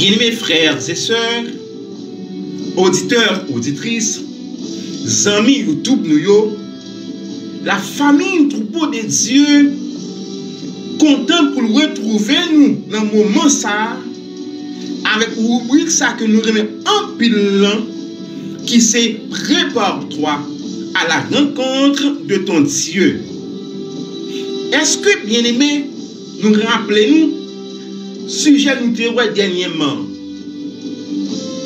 Bien-aimés frères et sœurs, auditeurs, auditrices, amis YouTube nous yo, la famille troupeau de Dieu, content pour retrouver nous dans le moment ça, avec une rubrique ça que nous remettons en pile qui c'est prépare-toi à la rencontre de ton Dieu. Est-ce que, bien aimé, nous rappelons sujet nous te dernièrement?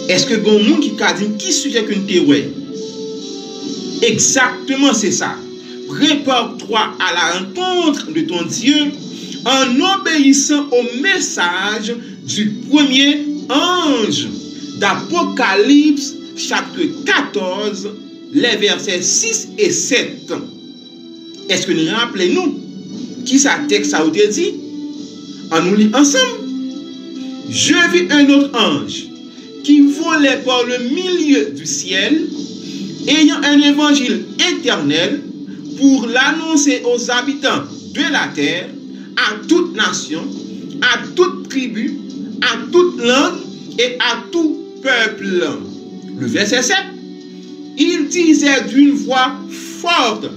Est-ce que bon monde qui a dit qui sujet que nous te exactement c'est ça. Prépare-toi à la rencontre de ton Dieu en obéissant au message du premier ange d'Apocalypse chapitre 14, les versets 6 et 7. Est-ce que nous rappelons qui ça texte ça vous dit? On nous lit ensemble. Je vis un autre ange qui volait par le milieu du ciel, ayant un évangile éternel pour l'annoncer aux habitants de la terre, à toute nation, à toute tribu, à toute langue et à tout peuple. Le verset 7, il disait d'une voix forte,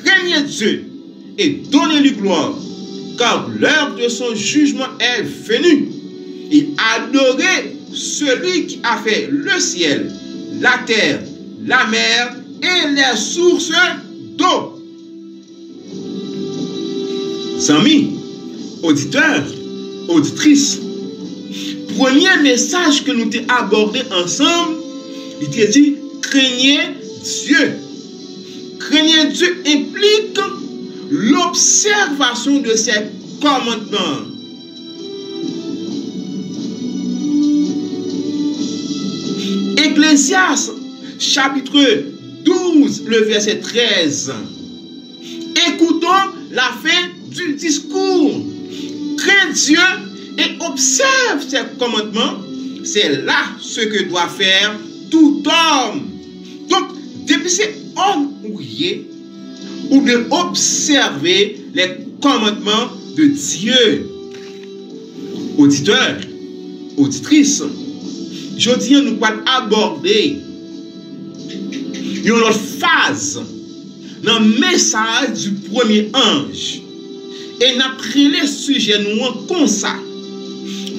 craignez Dieu et donnez-lui gloire, car l'heure de son jugement est venue. Et adorez celui qui a fait le ciel, la terre, la mer et les sources d'eau. Amis, auditeurs, auditrices, premier message que nous avons abordé ensemble, il te dit, craignez Dieu. Craignez Dieu implique l'observation de ses commandements. Ecclésiaste, chapitre 12, le verset 13. Écoutons la fin du discours. Crains Dieu et observe ses commandements. C'est là ce que doit faire tout homme. Donc, depuis c'est homme oublié, ou de observer les commandements de Dieu. Auditeurs, auditrices, je dis nous allons aborder une autre phase dans le message du premier ange. Et après les sujets nous comme ça.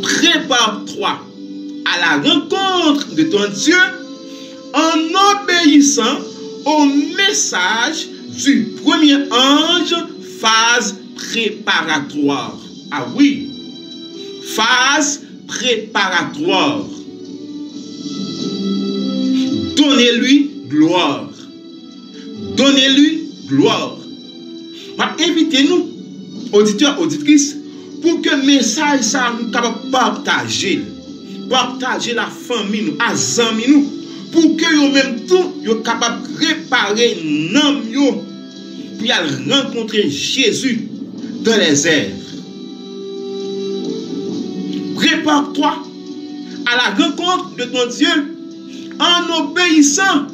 Prépare-toi à la rencontre de ton Dieu en obéissant au message du premier ange, phase préparatoire. Ah oui, phase préparatoire. Donnez-lui gloire. Donnez-lui gloire. Invitez-nous, auditeurs, auditrices, pour que le message ça nous capable partager. Partager la famille, nous, les amis, nous, pour que nous même tout, nous capable de réparer nous, pour aller rencontrer Jésus dans les airs. Prépare-toi à la rencontre de ton Dieu en obéissant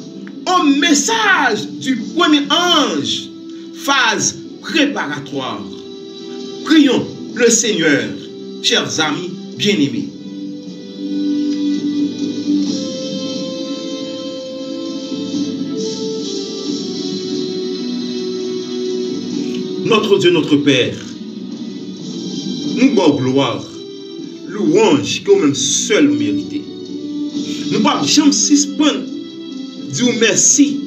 au message du premier ange, phase préparatoire. Prions le Seigneur, chers amis bien-aimés. Notre Dieu, notre Père, nous bon gloire, louange que nous-mêmes seuls mériter. Nous ne pouvons jamais suspendre, dire merci,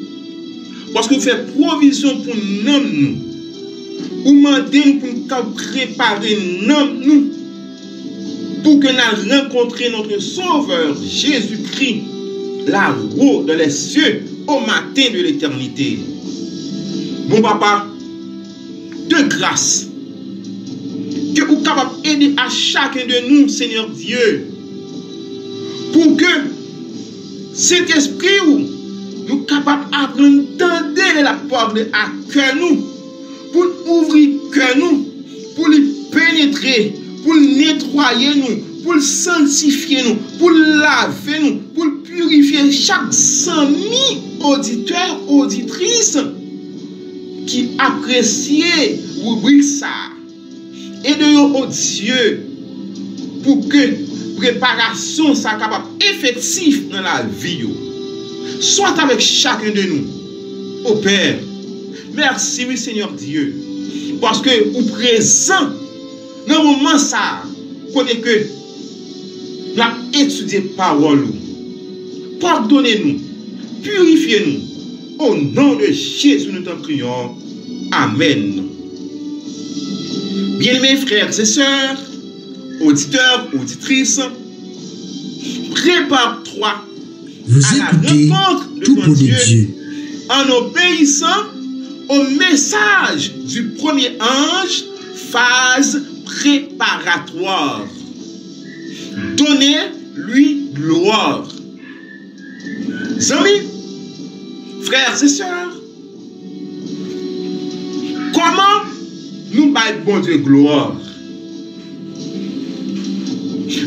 parce que vous faites provision pour nous. Vous demandez pour nous préparer nous, pour que nous rencontrions notre Sauveur Jésus-Christ, là-haut dans les cieux, au matin de l'éternité. Mon papa, de grâce, que vous êtes capable d'aider à chacun de nous, Seigneur Dieu, pour que cet esprit nous sommes capables d'entendre la porte à cœur nous, pour ouvrir cœur nous, pour le pénétrer, pour le nettoyer nous, pour le sanctifier nous, pour le laver nous, pour le purifier chaque ami, auditeur, auditrice qui apprécie rubrique ça. Aidez-nous, oh Dieu, pour que préparation ça capable effectif dans la vie. Soit avec chacun de nous. Ô Père, merci, oui, Seigneur Dieu, parce que vous présent dans le moment ça, connaît que nous avons étudié parole. Pardonnez-nous, purifiez-nous. Au nom de Jésus, nous t'en prions. Amen. Bien-aimés frères et sœurs, auditeurs, auditrices, prépare-toi à la rencontre de ton Dieu en obéissant au message du premier ange, phase préparatoire. Donnez-lui gloire. Amis, frères et sœurs, comment nous baillons bon Dieu gloire?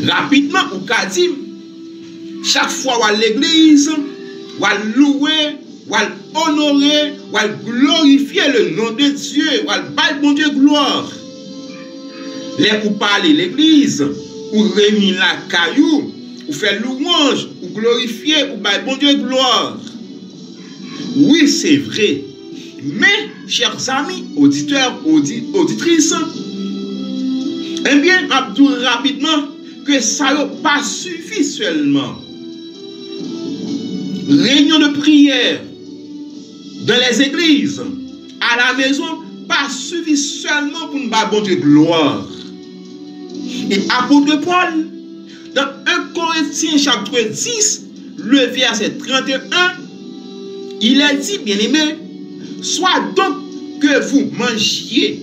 Rapidement, ou qu'a dit, chaque fois à l'église, ou à louer, ou à honorer, ou à glorifier le nom de Dieu, ou à bailler bon Dieu gloire. Les ou parler l'église, ou réunir la caillou, ou faire louange, ou glorifier, ou bailler bon Dieu gloire. Oui, c'est vrai. Mais, chers amis, auditeurs, auditrices, eh bien, Abdou rapidement, que ça n'a pas suffi seulement. Réunion de prière dans les églises, à la maison, pas suffi seulement pour nous battre bon Dieu gloire. Et apôtre Paul, dans 1 Corinthiens chapitre 10, le verset 31, il a dit, bien aimé, soit donc que vous mangiez,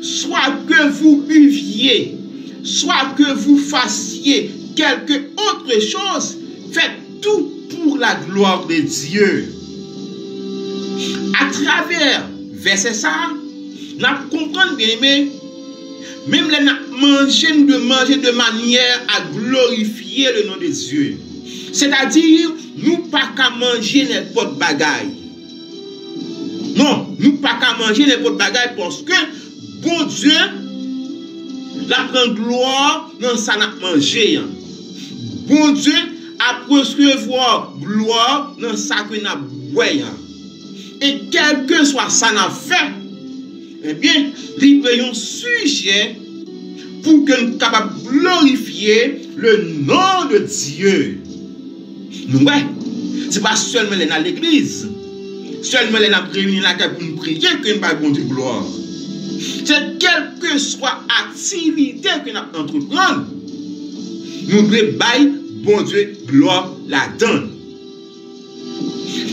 soit que vous buviez, soit que vous fassiez quelque autre chose, faites tout pour la gloire de Dieu. À travers verset ça, nous comprenons bien aimé, même les nous de manger de manière à glorifier le nom de Dieu. C'est-à-dire, nous pas qu'à manger n'importe bagaille. Non, nous pas qu'à manger n'importe bagaille parce que bon Dieu la prend gloire dans ça n'a mangé. Bon Dieu a recevoir gloire dans ça que n'a boire. Et quel que soit ça n'a fait, eh bien, il y a un sujet pour que nous soyons capables de glorifier le nom de Dieu. Nous, ouais, ce n'est pas seulement dans l'église, seulement les réunis là pour nous prier que nous avons bon Dieu gloire. C'est quelle que soit l'activité que nous entreprenons, nous devons bailler bon Dieu gloire là-dedans.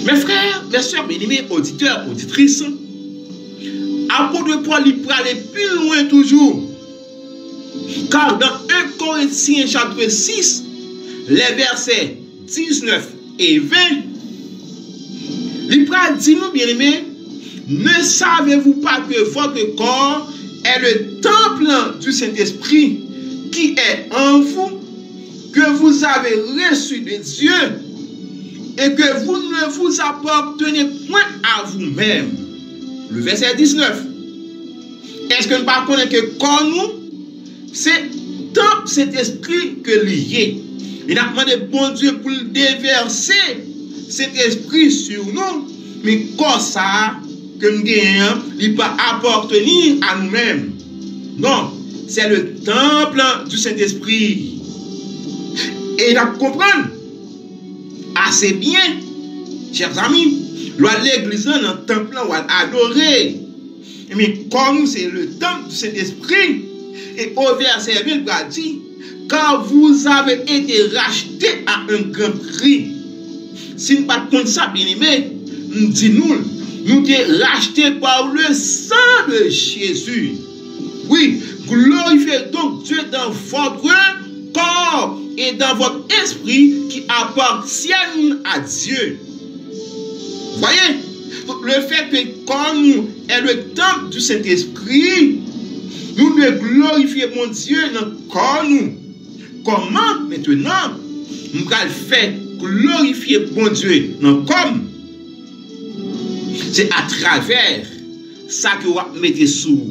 Mes frères, mes soeurs, bien-aimés, auditeurs, auditrices, apôtre Paul, il peut aller plus loin toujours. Car dans 1 Corinthiens chapitre 6, les versets 19 et 20, il peut dire nous, bien-aimés, ne savez-vous pas que votre corps est le temple du Saint-Esprit qui est en vous, que vous avez reçu de Dieu et que vous ne vous appartenez point à vous-même. Le verset 19. Est-ce que nous ne connaissons que corps nous, c'est temple cet esprit que lié. Il a demandé bon Dieu pour déverser cet esprit sur nous, mais comme ça, que nous gagnons, il ne peut pas appartenir à nous-mêmes. Non, c'est le temple du Saint-Esprit. Et il a comprendre assez bien, chers amis, l'église dans le temple, on va adorer. Mais comme c'est le temple du Saint-Esprit, et au verset 20, il va dire, car vous avez été rachetés à un grand prix. Si nous ne pas comme ça, bien aimé, nous disons, nous sommes rachetés par le sang de Jésus. Oui, glorifiez donc Dieu dans votre corps et dans votre esprit qui appartiennent à Dieu. Voyez, le fait que comme nous est le temple du Saint-Esprit, nous devons glorifier mon Dieu dans le corps nous. Comment maintenant nous allons faire glorifier mon Dieu dans le corps? C'est à travers ça que vous mettez sous.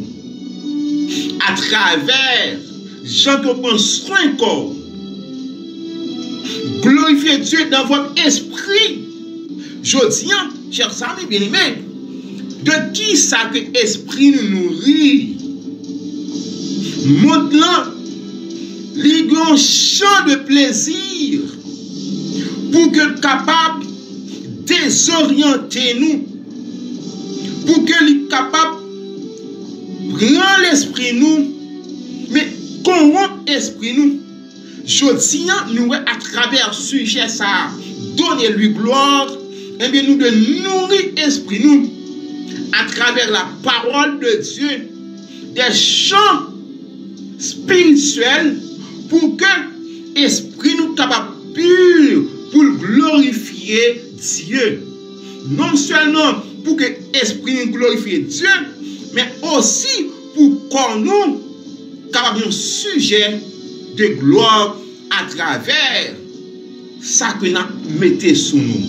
À travers gens qui prennent soin corps. Glorifiez Dieu dans votre esprit. Je dis, chers amis bien-aimés, de qui ça que l'esprit nous nourrit? Maintenant, les grands champs de plaisir pour que capable désorienter nous, pour que les capable prendre l'esprit nous, mais corrompre l'esprit nous. Je dis, nous à travers ce sujet ça, donner lui gloire, et bien nous de nourrir l'esprit nous à travers la parole de Dieu, des chants spirituels pour que l'esprit nous capable pur pour glorifier Dieu. Non seulement pour que l'esprit nous glorifie Dieu, mais aussi pour qu'on nous capable un sujet de gloire à travers ça que nous mettons sous nous.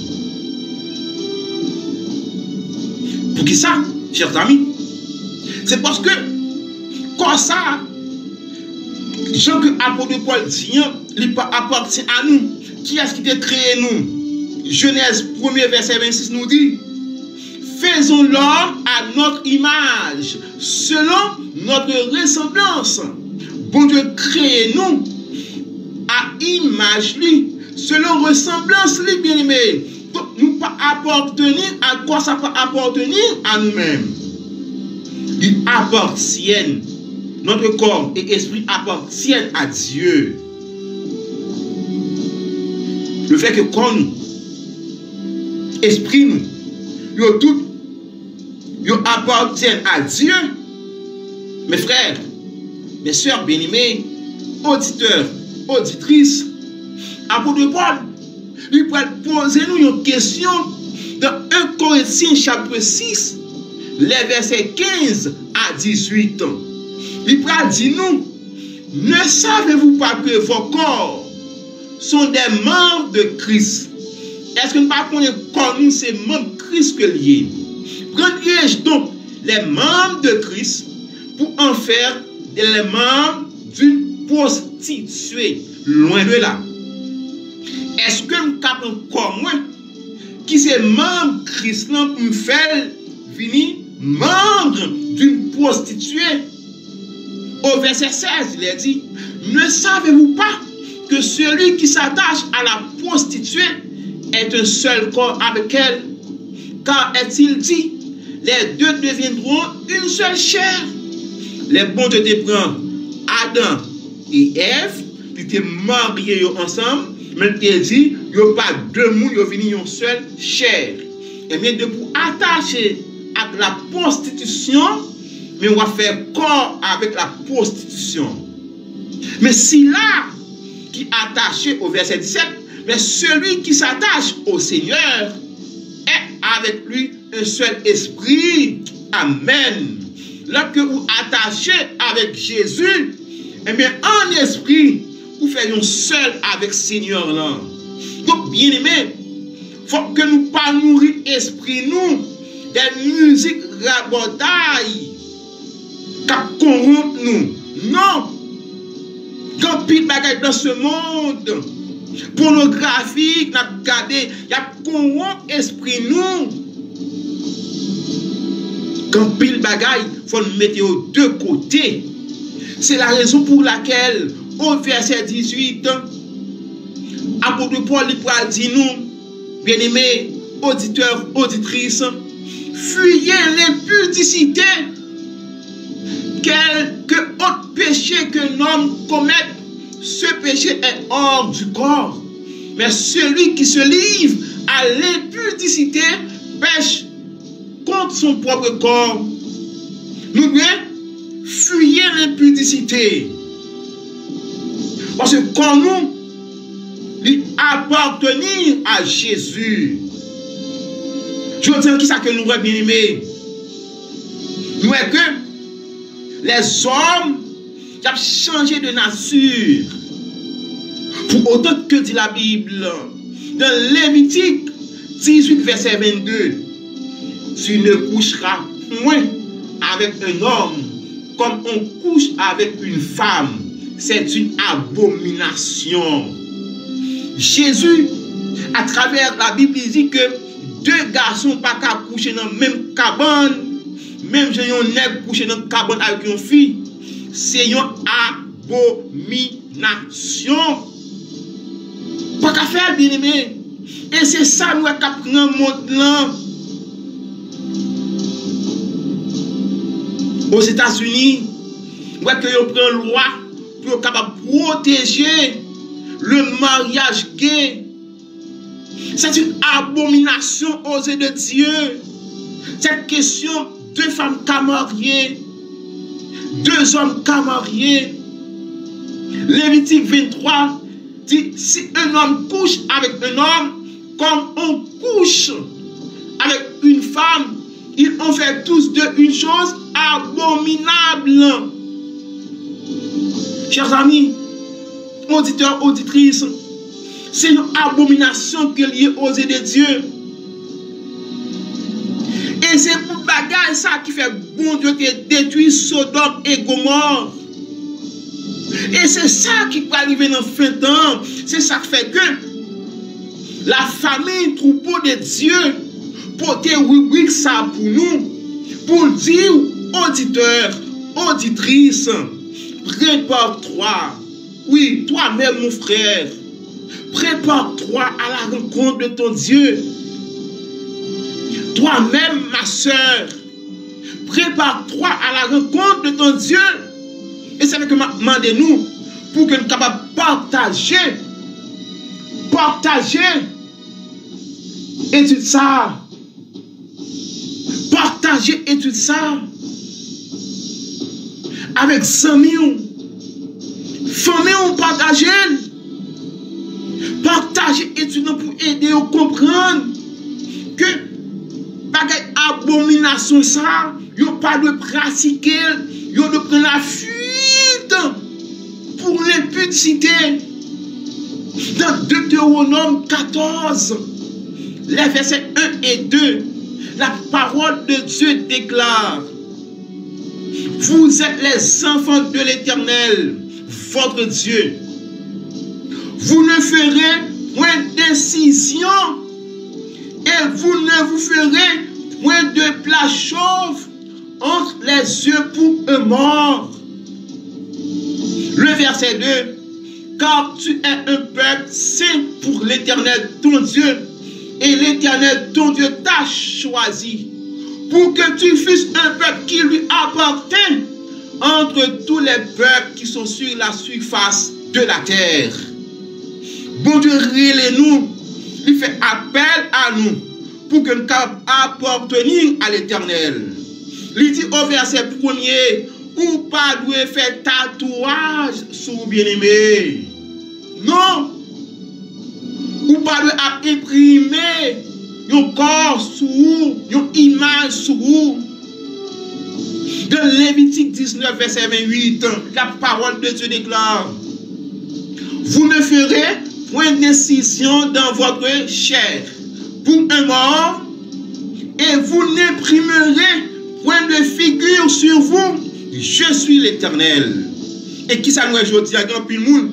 Pour qui ça, chers amis? C'est parce que, comme ça, Jean que l'apôtre Paul dit, il appartient à nous. Qui est-ce qui a créé nous? Genèse 1er verset 26 nous dit, faisons l'homme à notre image, selon notre ressemblance. Bon Dieu crée nous à image lui, selon ressemblance lui, bien aimé. Donc nous pas appartenir à quoi ça peut appartenir à nous-mêmes. Ils appartiennent. Notre corps et esprit appartiennent à Dieu. Le fait que quand nous, esprit nous, ils appartiennent à Dieu. Mes frères, mes soeurs bien-aimés, auditeurs, auditrices, apôtre Paul, lui peut poser nous une question dans 1 Corinthiens chapitre 6, les versets 15 à 18 ans. Il peut dire nous, ne savez-vous pas que vos corps sont des membres de Christ? Est-ce que nous ne connaissons pas nous, c'est membres de Christ que liés? Prenez donc les membres de Christ pour en faire les membres d'une prostituée. Loin de là. Est-ce que nous avons encore moins qui c'est membre de Christ pour me faire venir membre d'une prostituée? Au verset 16, il est dit, ne savez-vous pas que celui qui s'attache à la prostituée est un seul corps avec elle? Car est-il dit, les deux deviendront une seule chair. Les bons te prennent Adam et Ève, qui étaient mariés ensemble, mais il dit, il n'y a pas deux mouns, ils viennent une seule chair. Et bien, de pour attacher à la prostitution, mais on va faire corps avec la prostitution. Mais si là, qui est attaché au verset 17, mais celui qui s'attache au Seigneur est avec lui un seul esprit. Amen. Là que vous attachez avec Jésus, eh bien, en esprit, vous faites un seul avec le Seigneur là. Donc, bien aimé, il faut que nous pas nourrir l'esprit nous des musiques rabotailles qui corrompent nous. Non. Quand pile bagaille dans ce monde pornographique, n'a regardé, il y a corrompt esprit nous. Quand pile bagaille, faut nous mettre aux deux côtés. C'est la raison pour laquelle, au verset 18, apôtre Paul il dit nous, bien-aimés, auditeurs, auditrices, fuyez l'impudicité. Quelque autre péché qu'un homme commette, ce péché est hors du corps. Mais celui qui se livre à l'impudicité pêche contre son propre corps. Nous devons fuir l'impudicité. Parce que quand nous appartenir à Jésus, je veux dire qui ça que nous avons bien aimé. Nous est que les hommes ont changé de nature. Pour autant que dit la Bible, dans Lévitique 18, verset 22, tu ne coucheras point avec un homme comme on couche avec une femme. C'est une abomination. Jésus, à travers la Bible, il dit que deux garçons pas qu'à coucher dans la même cabane, même si un nègre couché dans la cabane avec une fille, c'est une abomination. Pas qu'à faire, bien aimé. Et c'est ça nous avons pris dans le monde là. Aux États-Unis, nous avons pris une loi pour être capable de protéger le mariage gay. C'est une abomination aux yeux de Dieu. Cette question, deux femmes qu'à marier, deux hommes qu'à marier. Lévitique 23 dit, si un homme couche avec un homme, comme on couche avec une femme, ils ont fait tous deux une chose abominable. Chers amis, auditeurs, auditrices, c'est une abomination qui est liée aux yeux de Dieu. Et c'est pour bagaille ça qui fait bon Dieu te détruire Sodome et Gomorrhe. Et c'est ça qui peut arriver dans le fin de temps. C'est ça qui fait que la famille troupeau de Dieu porte rubrique ça pour nous, pour dire auditeurs, auditrices, prépare-toi. Oui, toi-même mon frère, prépare-toi à la rencontre de ton Dieu. Toi-même ma soeur, prépare-toi à la rencontre de ton Dieu. Et c'est ce que demandez-nous pour que nous soyons capables de partager étude ça. Partager étude ça avec famille, partager étude pour aider à comprendre que bagay abomination ça, yo pas de pratiquer, yo de prendre la fuite pour l'impudicité. Dans Deutéronome 14, les versets 1 et 2, la parole de Dieu déclare: vous êtes les enfants de l'Éternel, votre Dieu. Vous ne ferez point d'incision et vous ne vous ferez point de plat chauve entre les yeux pour un mort. Le verset 2, car tu es un peuple saint pour l'Éternel ton Dieu, et l'Éternel ton Dieu t'a choisi pour que tu fusses un peuple qui lui appartient entre tous les peuples qui sont sur la surface de la terre. Bon Dieu, révèle-nous, il fait appel à nous pour que nous appartenions à l'Éternel. Il dit au verset 1er, ou pas doit faire tatouage sur bien-aimé. Non. Ou pas doit imprimer un corps sur une image sur vous. De Lévitique 19, verset 28, la parole de Dieu déclare: vous ne ferez point d'incision dans votre chair pour un mort, et vous n'imprimerez point de figure sur vous. Je suis l'Éternel. Et qui ça nous est aujourd'hui? Il y a grand monde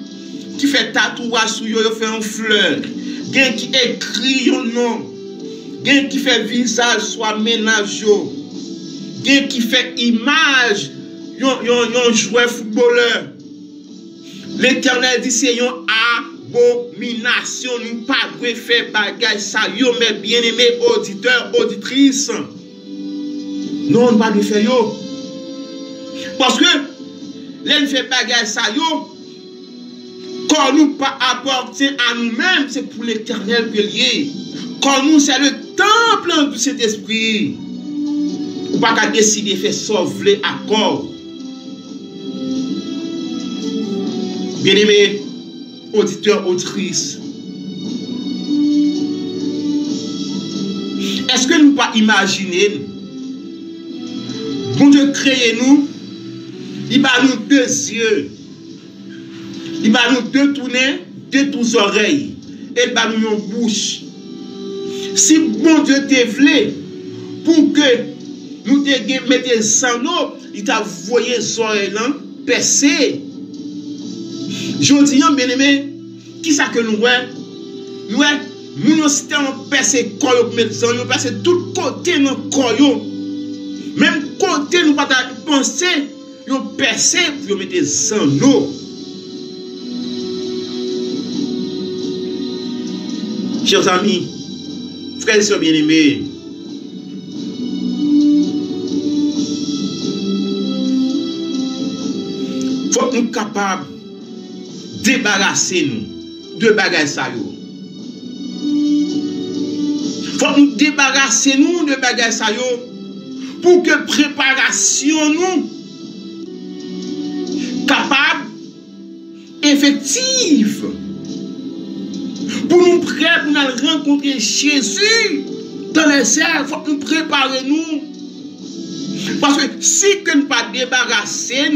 qui fait tatouage sur eux, fait une fleur. Quelqu'un qui écrit un nom. Quelqu'un qui fait visage soit ménage. Quelqu'un qui fait image. Un joueur footballeur. L'Éternel dit c'est une abomination. Nous ne pas faire bagage ça. Yo, mes bien-aimés auditeurs, auditrices. Non, on ne pas faire yo. Parce que l'un fait bagage ça yo. Quand nous pas apporter à nous-mêmes, c'est pour l'Éternel que lié. Quand nous, c'est le temple de cet esprit. Ou pas qu'à décider de faire sauver à corps. Bien-aimés, auditeurs, auditrices, est-ce que nous pas imaginer, bon Dieu crée nous, il va nous deux yeux, il va nous deux tourner, deux oreilles, et il va nous une bouche. Si bon Dieu te voulait, pour que nous te mettions sans eau, il t'a voyé les oreilles percées. Je dis, bien aimé, qui ça que nous voyons? Ouais, nous c'était en percé corps, médecin, nous passé tout côté dans corps. Même côté nous pas penser, nous percé pour mettre des anneaux. Chers amis, frères et sœurs bien-aimés, faut que nous soyons capables de débarrasser nous de bagages ça yo. Faut que nous débarrasser nous de bagages ça yo pour que préparation nous capable effective pour nous prêts pour nous rencontrer Jésus dans les airs. Faut que nous préparer nous parce que si que nous pas débarrasser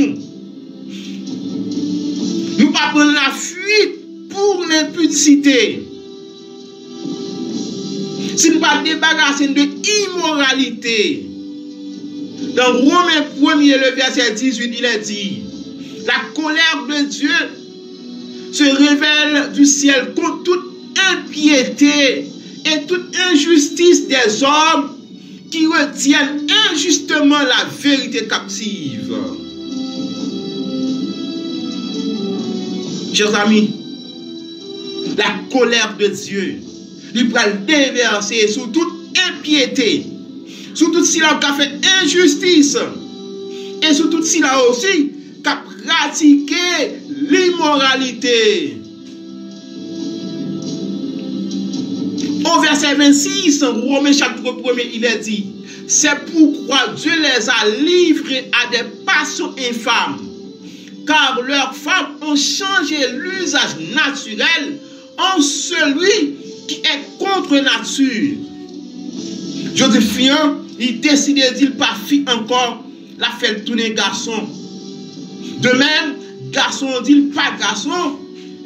nous pas prendre la fuite pour l'impudicité. Si nous ne pas débarrasser de immoralité. Dans Romains 1er, le verset 18, il est dit, la colère de Dieu se révèle du ciel contre toute impiété et toute injustice des hommes qui retiennent injustement la vérité captive. Chers amis, la colère de Dieu, il va le déverser sur toute impiété, sur tout cela qui a fait injustice, et sur tout cela aussi qui a pratiqué l'immoralité. Au verset 26, Romains chapitre 1er, il est dit, c'est pourquoi Dieu les a livrés à des passions infâmes, car leurs femmes ont changé l'usage naturel en celui qui est contre nature. Joseph, il décide de dire pas fille encore, la fait tourner garçon. De même, garçon dit pas garçon,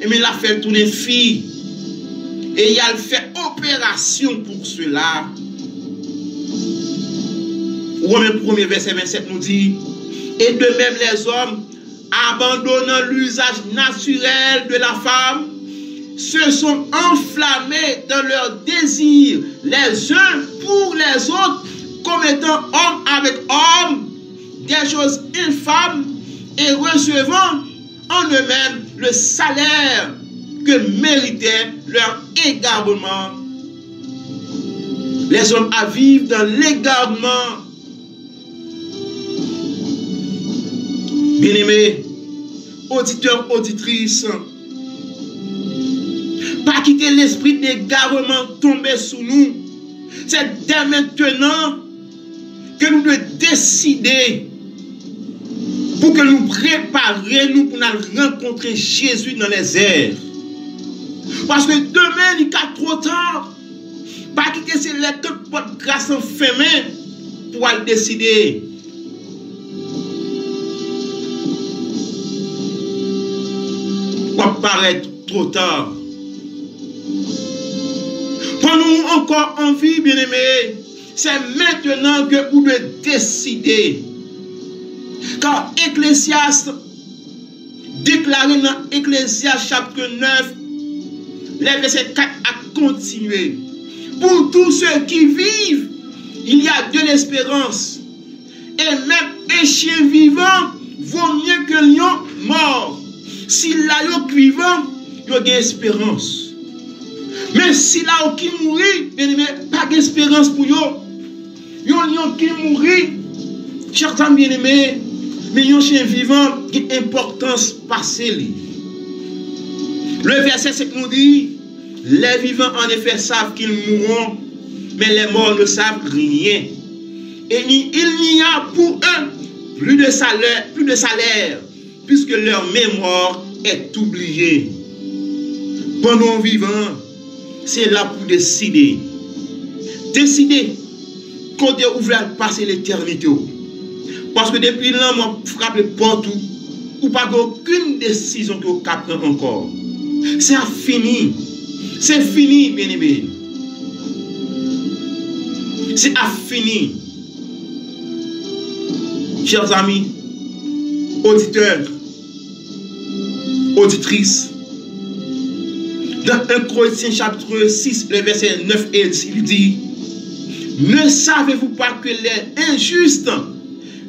mais la fait tourner fille. Et il a fait opération pour cela. Romains 1er verset 27 nous dit, et de même les hommes, abandonnant l'usage naturel de la femme, se sont enflammés dans leurs désirs, les uns pour les autres, commettant homme avec homme des choses infâmes et recevant en eux-mêmes le salaire que méritait leur égarement. Les hommes à vivre dans l'égarement. Bien-aimés, auditeurs, auditrices, pas quitter l'esprit d'égarement tomber sous nous. C'est dès maintenant que nous devons décider pour que nous préparions pour nous rencontrer Jésus dans les airs. Parce que demain, il est trop tard. Pas quitter ces lettres de grâce enfermée pour aller décider. Pour paraître trop tard. Prenons encore envie, bien-aimés. C'est maintenant que vous devez décider. Car Ecclésiaste, déclaré dans Ecclésiaste chapitre 9, les versets 4 à continuer. Pour tous ceux qui vivent, il y a de l'espérance. Et même un chien vivant vaut mieux qu'un lion mort. Si la lion vivant, il y a de l'espérance. Mais si la lion qui mourit, pas d'espérance pour eux. Il y a un lion qui mourit, chers amis bien-aimés, mais un chien vivant qui a importance passée. Le verset 5 nous dit, les vivants en effet savent qu'ils mourront, mais les morts ne savent rien. Et il n'y a pour eux plus de salaire, puisque leur mémoire est oubliée. Pendant vivant, c'est là pour décider. Décider quand vous voulez passer l'éternité. Parce que depuis là, moi, frappe partout, ou pas aucune décision que vous captez encore. C'est fini. C'est fini, bien-aimé. C'est fini. Chers amis, auditeurs, auditrices, Dans 1 Corinthiens chapitre 6, le verset 9 et 10, il dit, ne savez-vous pas que les injustes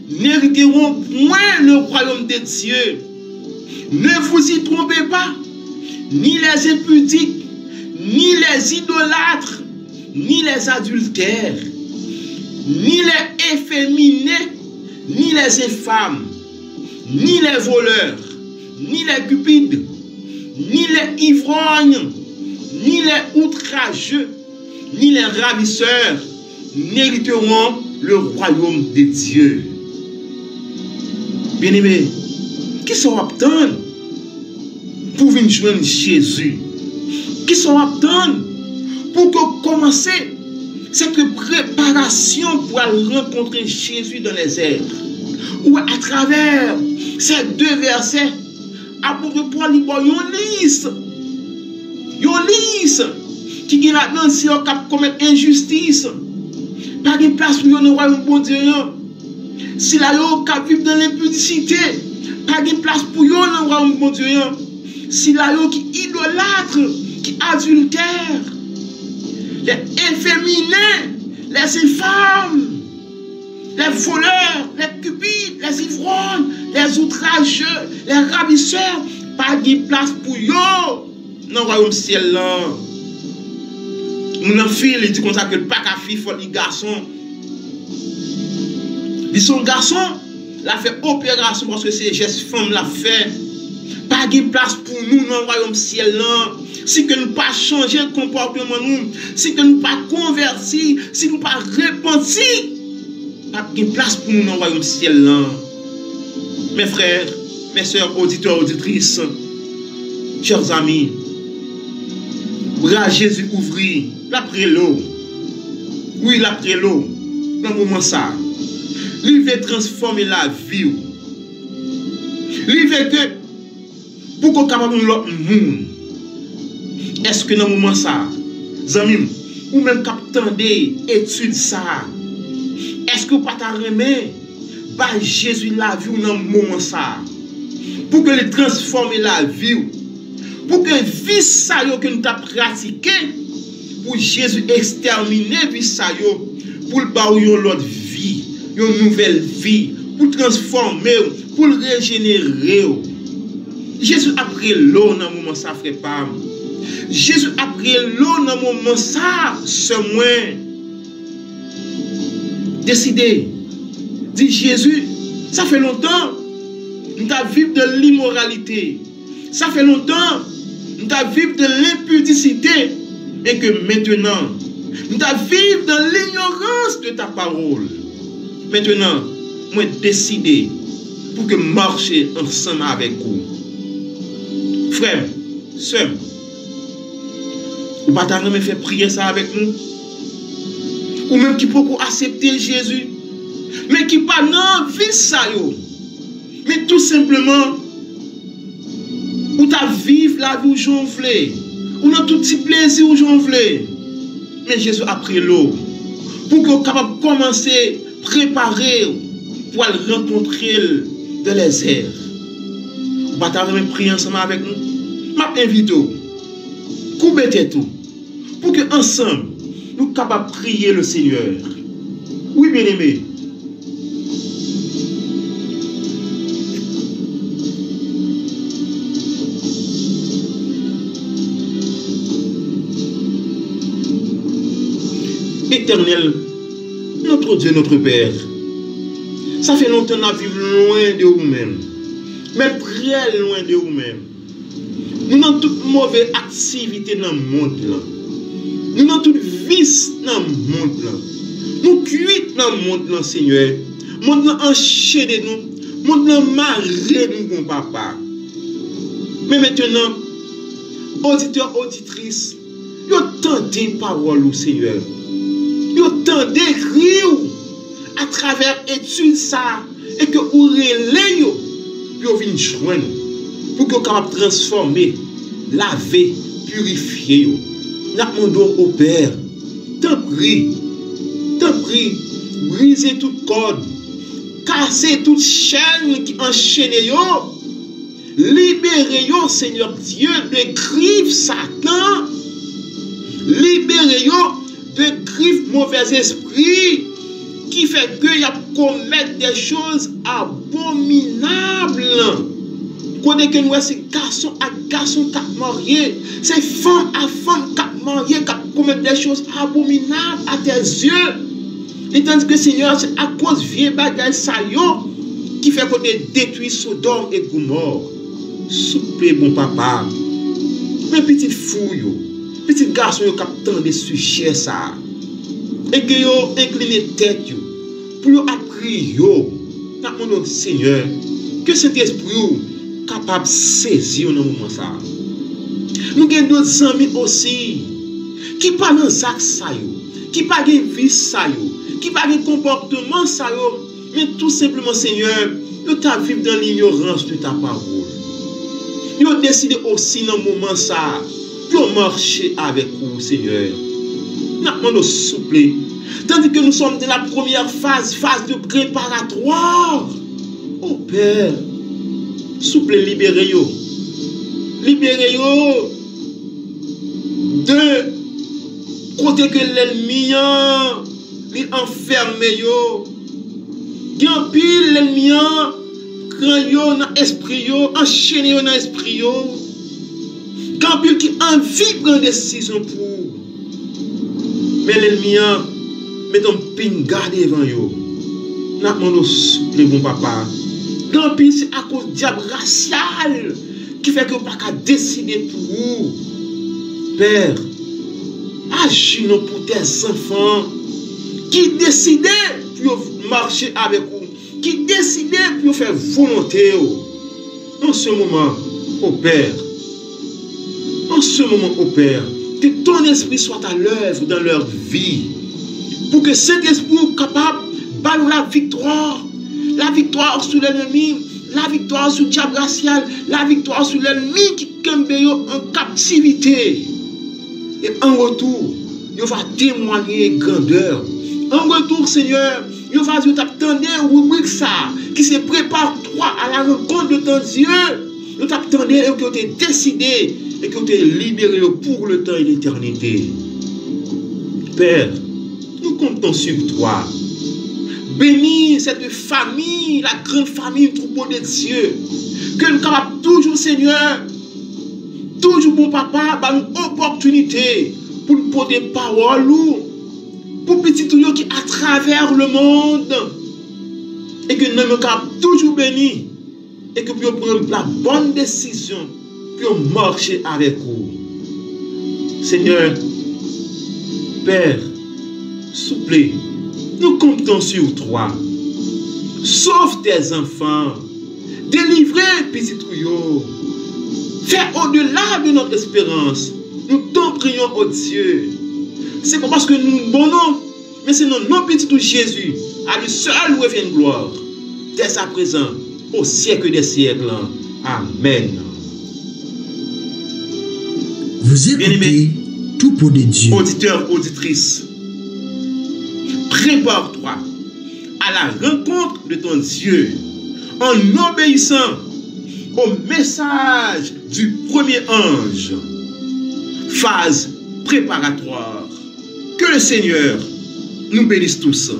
n'hériteront point le royaume de Dieu? Ne vous y trompez pas, ni les impudiques, ni les idolâtres, ni les adultères, ni les efféminés, ni les infâmes, ni les voleurs, ni les cupides, ni les ivrognes, ni les outrageux, ni les ravisseurs n'hériteront le royaume de Dieu. Bien-aimés, qui sont attendus pour venir joindre Jésus? Qui sont attendus pour que commencer cette préparation pour rencontrer Jésus dans les airs? Ou à travers ces deux versets, apôtre Paul dit une liste qui est là-dedans si on commettre injustice. Pas de place pour nous royaume bon Dieu. Si la yo cap vivre dans l'impudicité, pas de place pour nous dans royaume bon Dieu. Si la yo qui idolâtre, qui adultère, les efféminés, les infâmes, les voleurs, les cupides, les ivrognes, les outrageux, les ravisseurs, pas de place pour eux dans le royaume ciel là. Mon fille, il dit comme ça que le pas qu'à fille, faut les garçons. Ils sont garçons, la fait opération parce que c'est gestes femmes la fait. Pas de place pour nous dans le royaume ciel là. Si que nous pas changer le comportement nous, si que nous pas convertir, si nous pas repentir, pas de place pour nous dans le royaume ciel là. Mes frères, mes soeurs, auditeurs, auditrices, chers amis, bras Jésus ouvrit, l'après l'eau. Oui, l'après l'eau. Dans le moment ça. Il veut transformer la vie. Il veut que, pour qu'on capable de l'autre monde. Est-ce que dans le moment ça, amis, ou même captandé étude ça, est-ce que vous pas remettre par Jésus la vie dans le moment ça, pour que le transformer la vie, pour que vie ça que nous avons pratiqué, pour Jésus exterminer vie ça pour le barrer l'autre vie, une nouvelle vie, pour transformer, pour le régénérer. Jésus a pris l'eau dans le moment ça, frère Pam. Jésus a pris l'eau dans le moment ça, ce moins. Décidé. Dit Jésus, ça fait longtemps, nous avons vécu de l'immoralité. Ça fait longtemps, nous avons vécu de l'impudicité. Et que maintenant, nous avons vécu dans l'ignorance de ta parole. Maintenant, moi décidé pour que marcher ensemble avec vous. Frère, sœur, vous ne pouvez pas faire prier ça avec nous. Ou même qui peut accepter Jésus. Mais qui pas non vie ça yo. Mais tout simplement, ou ta vivre la vie où j'en voulais. Ou dans tout petit plaisir où j'en voulais. Mais Jésus a pris l'eau. Pour que vous capable de commencer à préparer pour aller rencontrer de les airs. Vous ne pouvez pas prier ensemble avec nous. Je m'invite. Coupez tout. Pour que ensemble, nous sommes capables de prier le Seigneur. Oui, bien aimé. Éternel, notre Dieu, notre Père, ça fait longtemps que nous vivons loin de vous-même, mais très loin de vous-même. Nous avons toute mauvaise activité dans le monde. Nous avons toute vice dans le monde. Nous cuitons dans le monde, Seigneur. Le monde enchaîné nous. Le monde marré nous, mon papa. Mais maintenant, auditeurs, auditrices, vous entendez parole au Seigneur. Vous entendez écrire à travers études ça et que vous relayez, puis vous venez joindre pour que vous capable de transformer, laver, purifier. Nous demandons au Père, t'en prie, brisez toute corde, casser toute chaîne qui enchaîne, Libérez-yo, Seigneur Dieu, de griffes Satan. Libérez-yo de griffes mauvais esprits qui fait qu'il y a commettre des choses abominables. Quand que nous c'est garçon à garçon qui marié, c'est femme à femme qui marié qui commettent des choses abominables à tes yeux. Et tandis que Seigneur, c'est à cause de vieux bagages saillants qui fait qu'on détruit Sodome et Gomorrhe. Souple bon papa, mes petites fouilles, petits garçons qui attendent des sujets ça. Et que yo incliné tête pour yo appris yo. Mon Seigneur, que cet esprit capable de saisir dans le moment ça. Nous avons d'autres amis aussi qui parlent dans ça qui parlent de vie ça qui parlent de comportement ça mais tout simplement Seigneur, nous t'as vivre dans l'ignorance de ta parole. Nous avons décidé aussi dans le moment ça pour marcher avec vous Seigneur. Nous avons souple. Tandis que nous sommes dans la première phase de préparatoire. Oh Père, souple, libérez-yo. Libérez-yo de côté que l'ennemi enferme yo. Gan pile l'ennemi grand yo dans esprit yo, enchaîné yo dans esprit yo. Gan pile qui envie de prendre décision pour. Mais l'ennemi met un pinga devant yo. N'a demandé souple bon papa. Gan pile c'est à cause diable racial qui fait que vous pas qu'à décider pour vous. Père, agis nous pour tes enfants qui décident pour marcher avec vous, qui décident pour faire volonté. En ce moment, au Père, en ce moment, au Père, que ton esprit soit à l'œuvre dans leur vie, pour que cet esprit soit capable de battre la victoire sur l'ennemi, la victoire sur le diable racial, la victoire sur l'ennemi qui tombe en captivité. Et en retour, il va témoigner grandeur. En retour, Seigneur, il va t'attendre rubrique ça, qui se prépare-toi à la rencontre de ton Dieu. Il t'attendre et que tu es décidé et que tu es libéré pour le temps et l'éternité. Père, nous comptons sur toi. Bénis cette famille, la grande famille, le troupeau de Dieu. Que nous capables toujours, Seigneur, toujours bon papa, par une opportunité pour nous porter parole, pour petit tout qui à travers le monde, et que nous sommes toujours bénis, et que nous prendre la bonne décision pour marcher avec vous. Seigneur, Père, souple, nous comptons sur toi. Sauve tes enfants, délivrez petit tuyau. Fais au-delà de notre espérance. Nous t'en prions au Dieu. C'est pas parce que nous bon nom, mais c'est notre nom petit tout Jésus. À lui seul revient gloire. Dès à présent, au siècle des siècles. Amen. Vous écoutez tout pour des dieux. Auditeur, auditrice, prépare-toi à la rencontre de ton Dieu en obéissant au message du premier ange. Phase préparatoire. Que le Seigneur nous bénisse tous.